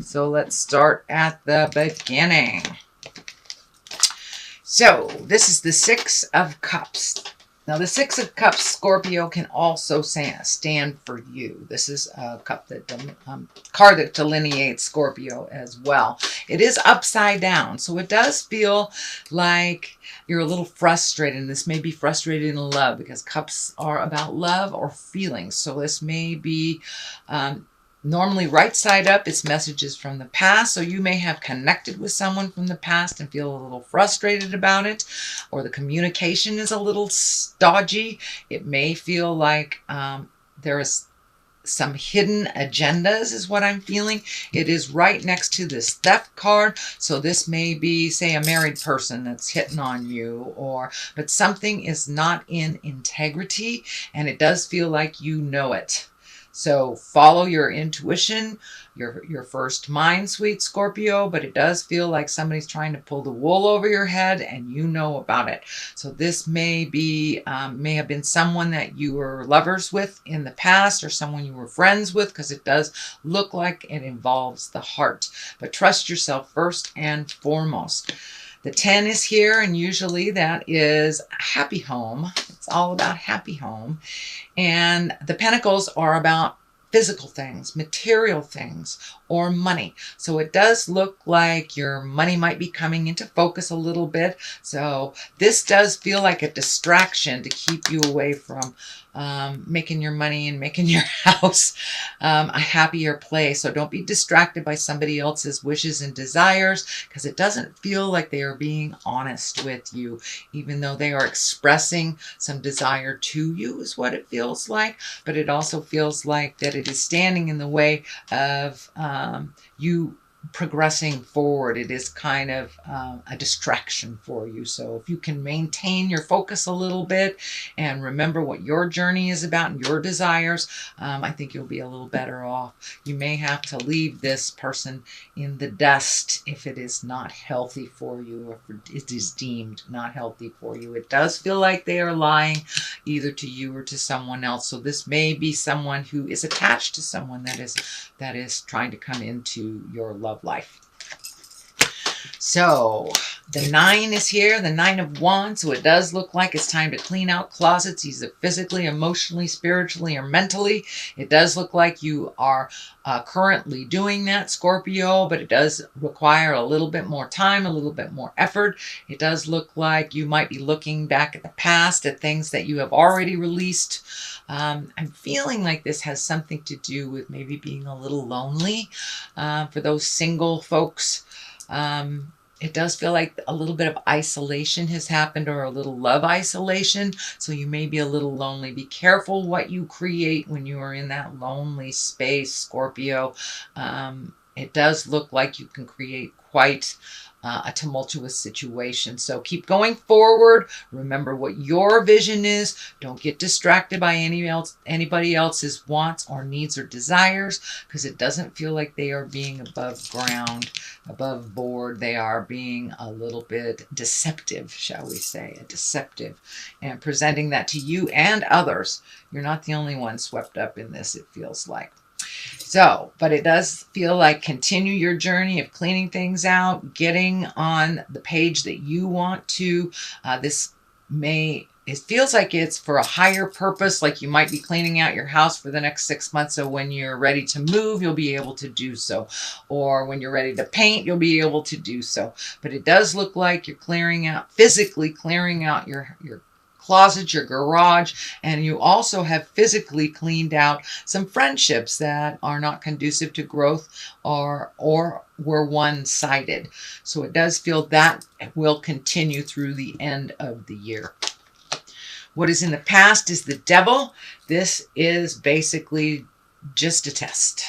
So let's start at the beginning. So this is the Six of Cups. Now, the Six of Cups, Scorpio, can also stand for you. This is a card that delineates Scorpio as well. It is upside down, so it does feel like you're a little frustrated. And this may be frustrated in love, because cups are about love or feelings. So this may be normally right side up. It's messages from the past. So you may have connected with someone from the past and feel a little frustrated about it, or the communication is a little stodgy. It may feel like there is some hidden agendas, is what I'm feeling. It is right next to this theft card. So this may be, say, a married person that's hitting on you, but something is not in integrity, and it does feel like you know it. So follow your intuition, your first mind, sweet Scorpio, but it does feel like somebody's trying to pull the wool over your head, and you know about it. So this may have been someone that you were lovers with in the past, or someone you were friends with, because it does look like it involves the heart. But trust yourself first and foremost. The 10 is here, and usually that is a happy home. It's all about happy home. And the Pentacles are about physical things, material things, or money. So it does look like your money might be coming into focus a little bit. So this does feel like a distraction to keep you away from making your money and making your house a happier place. So don't be distracted by somebody else's wishes and desires, because it doesn't feel like they are being honest with you, even though they are expressing some desire to you, is what it feels like. But it also feels like that it is standing in the way of you progressing forward. It is kind of a distraction for you. So if you can maintain your focus a little bit and remember what your journey is about and your desires, I think you'll be a little better off. You may have to leave this person in the dust if it is not healthy for you, or if it is deemed not healthy for you. It does feel like they are lying either to you or to someone else. So this may be someone who is attached to someone that is trying to come into your love life. So the 9 is here, the 9 of Wands. So it does look like it's time to clean out closets, either physically, emotionally, spiritually, or mentally. It does look like you are currently doing that, Scorpio, but it does require a little bit more time, a little bit more effort. It does look like you might be looking back at the past, at things that you have already released. I'm feeling like this has something to do with maybe being a little lonely for those single folks. It does feel like a little bit of isolation has happened, or a little love isolation. So you may be a little lonely. Be careful what you create when you are in that lonely space, Scorpio. It does look like you can create quite a tumultuous situation. So keep going forward. Remember what your vision is. Don't get distracted by anybody else's wants or needs or desires, because it doesn't feel like they are being above ground, above board. They are being a little bit deceptive, shall we say, deceptive, and presenting that to you and others. You're not the only one swept up in this, it feels like. So, but it does feel like continue your journey of cleaning things out, getting on the page that you want to. It feels like it's for a higher purpose, like you might be cleaning out your house for the next 6 months. So when you're ready to move, you'll be able to do so. Or when you're ready to paint, you'll be able to do so. But it does look like you're physically clearing out your closet, your garage, and you also have physically cleaned out some friendships that are not conducive to growth, or were one-sided. So it does feel that will continue through the end of the year. What is in the past is the Devil. This is basically just a test.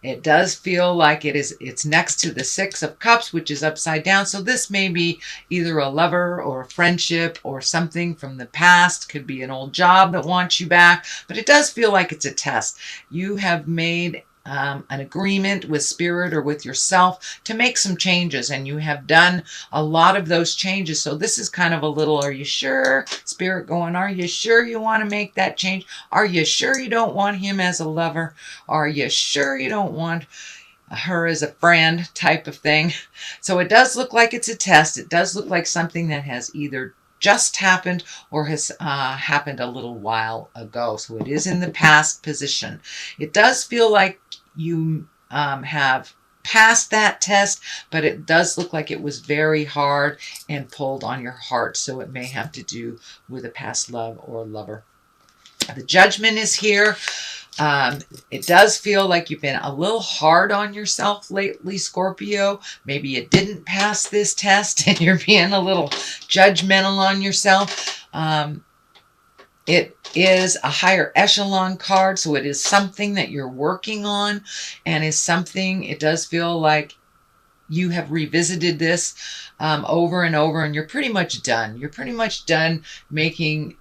It does feel like it's next to the Six of Cups, which is upside down. So this may be either a lover or a friendship or something from the past. Could be an old job that wants you back. But it does feel like it's a test. You have made an agreement with Spirit or with yourself to make some changes, and you have done a lot of those changes. So this is kind of a little, are you sure? Spirit going, are you sure you want to make that change? Are you sure you don't want him as a lover? Are you sure you don't want her as a friend type of thing. So it does look like it's a test. It does look like something that has either just happened or has happened a little while ago. So it is in the past position. It does feel like you have passed that test, but it does look like it was very hard and pulled on your heart. So it may have to do with a past love or lover. The Judgment is here. It does feel like you've been a little hard on yourself lately, Scorpio. Maybe you didn't pass this test and you're being a little judgmental on yourself. It is a higher echelon card, so it is something that you're working on, and is something, it does feel like you have revisited this over and over, and you're pretty much done. You're pretty much done making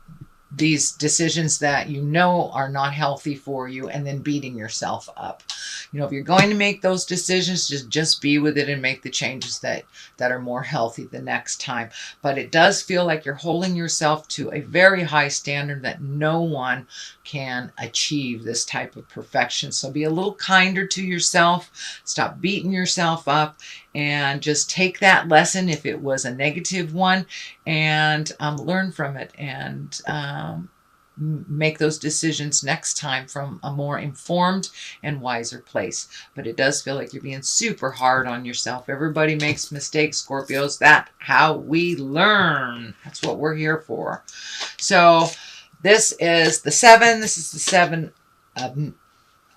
these decisions that you know are not healthy for you and then beating yourself up. You know, if you're going to make those decisions, just be with it and make the changes that are more healthy the next time. But it does feel like you're holding yourself to a very high standard that no one can achieve this type of perfection. So be a little kinder to yourself. Stop beating yourself up and just take that lesson if it was a negative one, and learn from it, and make those decisions next time from a more informed and wiser place. But it does feel like you're being super hard on yourself. Everybody makes mistakes, Scorpios. That's how we learn. That's what we're here for. So this is the 7. This is the 7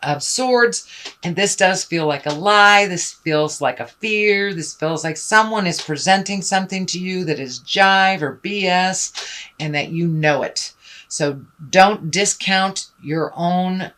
of Swords, and this does feel like a lie. This feels like a fear. This feels like someone is presenting something to you that is jive or BS, and that you know it. So don't discount your own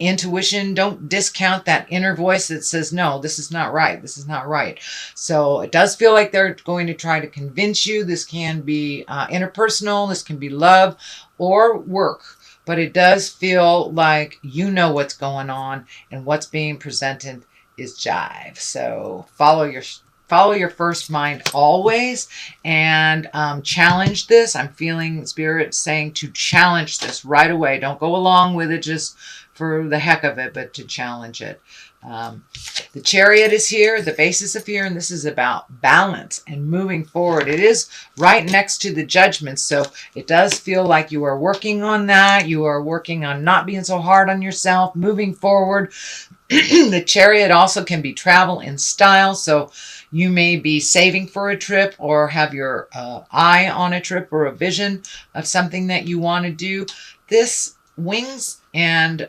intuition. Don't discount that inner voice that says, no, this is not right. This is not right. So it does feel like they're going to try to convince you. This can be interpersonal. This can be love or work. But it does feel like you know what's going on, and what's being presented is jive. So follow your first mind always, and challenge this. I'm feeling Spirit saying to challenge this right away. Don't go along with it just for the heck of it, but to challenge it. The Chariot is here, the basis of fear, and this is about balance and moving forward. It is right next to the Judgment, so it does feel like you are working on that. You are working on not being so hard on yourself, moving forward. The Chariot also can be travel in style, so you may be saving for a trip, or have your eye on a trip or a vision of something that you want to do. This wings and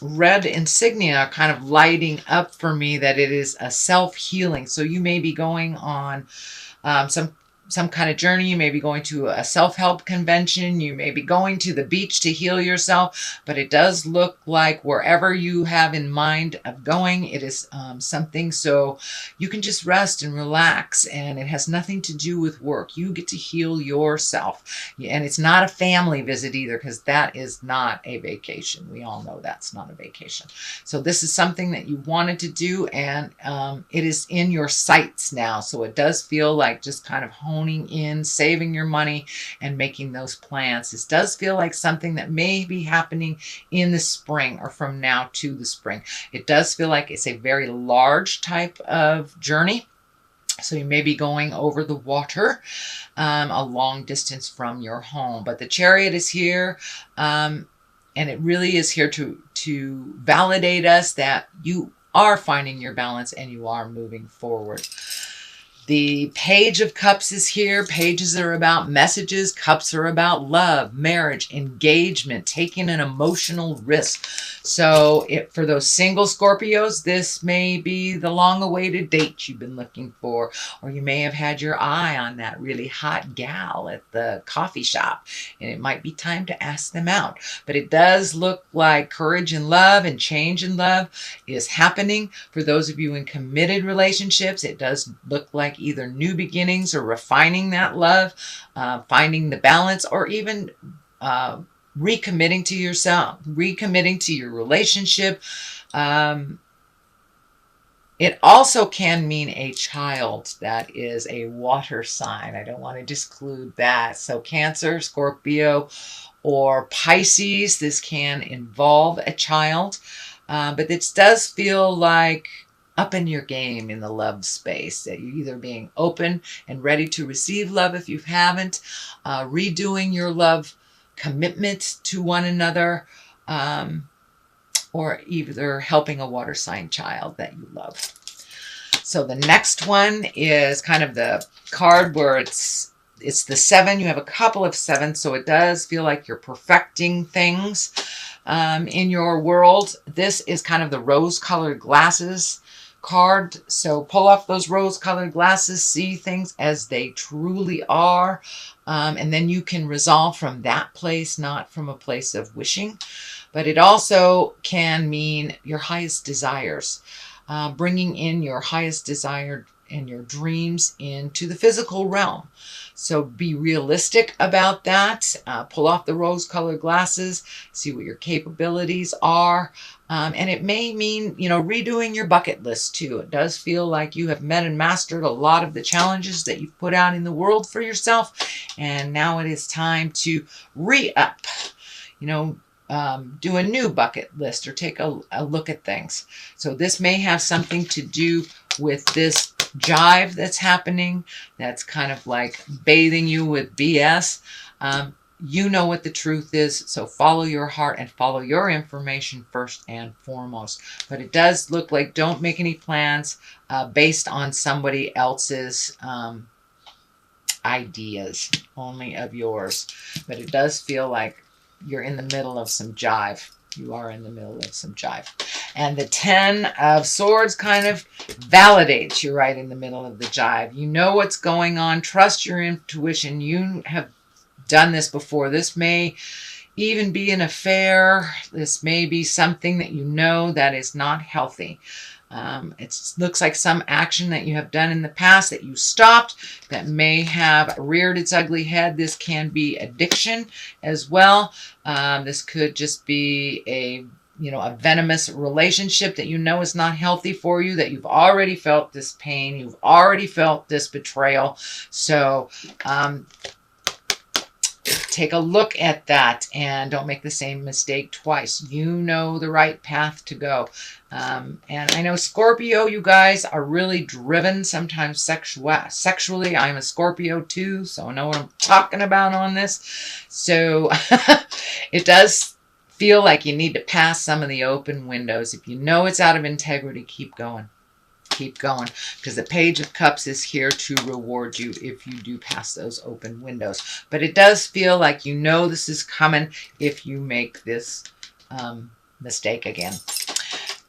red insignia are kind of lighting up for me that it is a self-healing. So you may be going on some kind of journey. You may be going to a self-help convention. You may be going to the beach to heal yourself. But it does look like wherever you have in mind of going, it is something so you can just rest and relax. And it has nothing to do with work. You get to heal yourself. And it's not a family visit either, because that is not a vacation. We all know that's not a vacation. So this is something that you wanted to do, and it is in your sights now. So it does feel like just kind of honing in, saving your money, and making those plans. This does feel like something that may be happening in the spring, or from now to the spring. It does feel like it's a very large type of journey. So you may be going over the water, a long distance from your home. But the Chariot is here, and it really is here to validate us that you are finding your balance and you are moving forward. The Page of Cups is here. Pages are about messages. Cups are about love, marriage, engagement, taking an emotional risk. So for those single Scorpios, this may be the long-awaited date you've been looking for. Or you may have had your eye on that really hot gal at the coffee shop, and it might be time to ask them out. But it does look like courage in love and change in love is happening. For those of you in committed relationships, it does look like either new beginnings or refining that love, finding the balance, or even recommitting to yourself, recommitting to your relationship. It also can mean a child that is a water sign. I don't want to disclude that. So Cancer, Scorpio, or Pisces, this can involve a child. But it does feel like up in your game in the love space, that you're either being open and ready to receive love if you haven't, redoing your love commitment to one another, or either helping a water sign child that you love. So the next one is kind of the card where it's the 7. You have a couple of 7s, so it does feel like you're perfecting things in your world. This is kind of the rose-colored glasses card. So pull off those rose-colored glasses, see things as they truly are, and then you can resolve from that place, not from a place of wishing. But it also can mean your highest desires, bringing in your highest desire and your dreams into the physical realm. So be realistic about that. Pull off the rose-colored glasses, see what your capabilities are. And it may mean, redoing your bucket list too. It does feel like you have met and mastered a lot of the challenges that you've put out in the world for yourself. And now it is time to re-up, do a new bucket list or take a look at things. So this may have something to do with this jive that's happening. That's kind of like bathing you with BS. You know what the truth is, so follow your heart and follow your information first and foremost. But it does look like don't make any plans based on somebody else's ideas, only of yours. But it does feel like you're in the middle of some jive. You are in the middle of some jive. And the 10 of Swords kind of validates you're right in the middle of the jive. You know what's going on. Trust your intuition. You have done this before. This may even be an affair. This may be something that you know that is not healthy. It looks like some action that you have done in the past that you stopped that may have reared its ugly head. This can be addiction as well. This could just be a venomous relationship that is not healthy for you, that you've already felt this pain. You've already felt this betrayal. So take a look at that and don't make the same mistake twice. You know the right path to go. And I know Scorpio, you guys are really driven sometimes sexually. I'm a Scorpio too, so I know what I'm talking about on this. So it does feel like you need to pass some of the open windows. If you know it's out of integrity, keep going. Keep going, because the Page of Cups is here to reward you if you do pass those open windows. But it does feel like this is coming if you make this mistake again.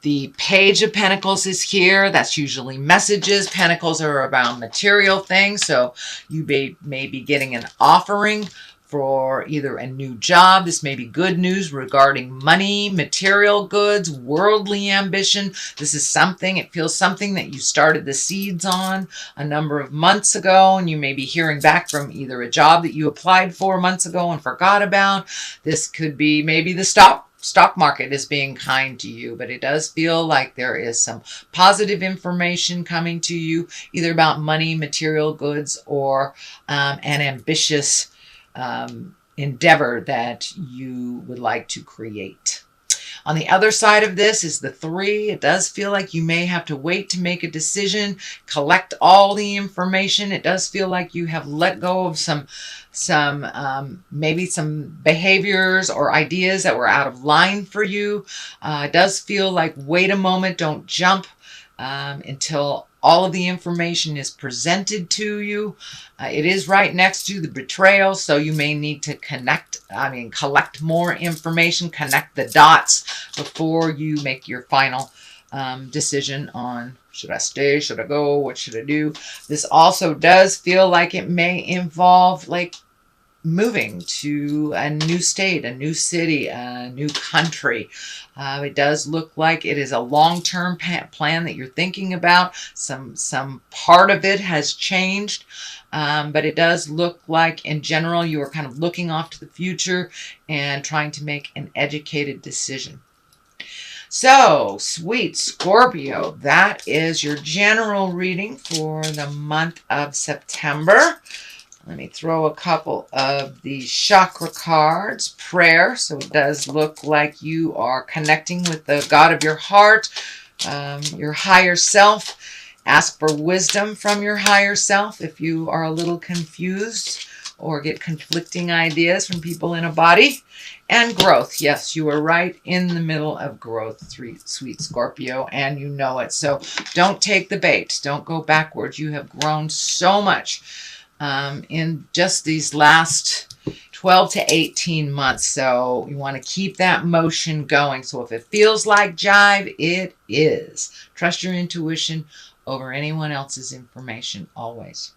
The Page of Pentacles is here. That's usually messages. Pentacles are about material things, so you may be getting an offering for either a new job. This may be good news regarding money, material goods, worldly ambition. This is it feels something that you started the seeds on a number of months ago, and you may be hearing back from either a job that you applied for months ago and forgot about. This could be maybe the stock market is being kind to you, but it does feel like there is some positive information coming to you, either about money, material goods, or an ambitious endeavor that you would like to create. On the other side of this is the 3. It does feel like you may have to wait to make a decision, collect all the information. It does feel like you have let go of maybe some behaviors or ideas that were out of line for you. It does feel like wait a moment, don't jump until all of the information is presented to you. It is right next to the betrayal, so you may need to collect more information, connect the dots before you make your final decision on should I stay, should I go, what should I do. This also does feel like it may involve moving to a new state, a new city, a new country. It does look like it is a long-term plan that you're thinking about. Some part of it has changed, but it does look like in general you are kind of looking off to the future and trying to make an educated decision. So, sweet Scorpio, that is your general reading for the month of September. Let me throw a couple of the chakra cards. Prayer. So it does look like you are connecting with the God of your heart, your higher self. Ask for wisdom from your higher self if you are a little confused or get conflicting ideas from people in a body. And growth. Yes, you are right in the middle of growth, sweet Scorpio, and you know it. So don't take the bait. Don't go backwards. You have grown so much in just these last 12 to 18 months. So you want to keep that motion going. So if it feels like jive, it is. Trust your intuition over anyone else's information always.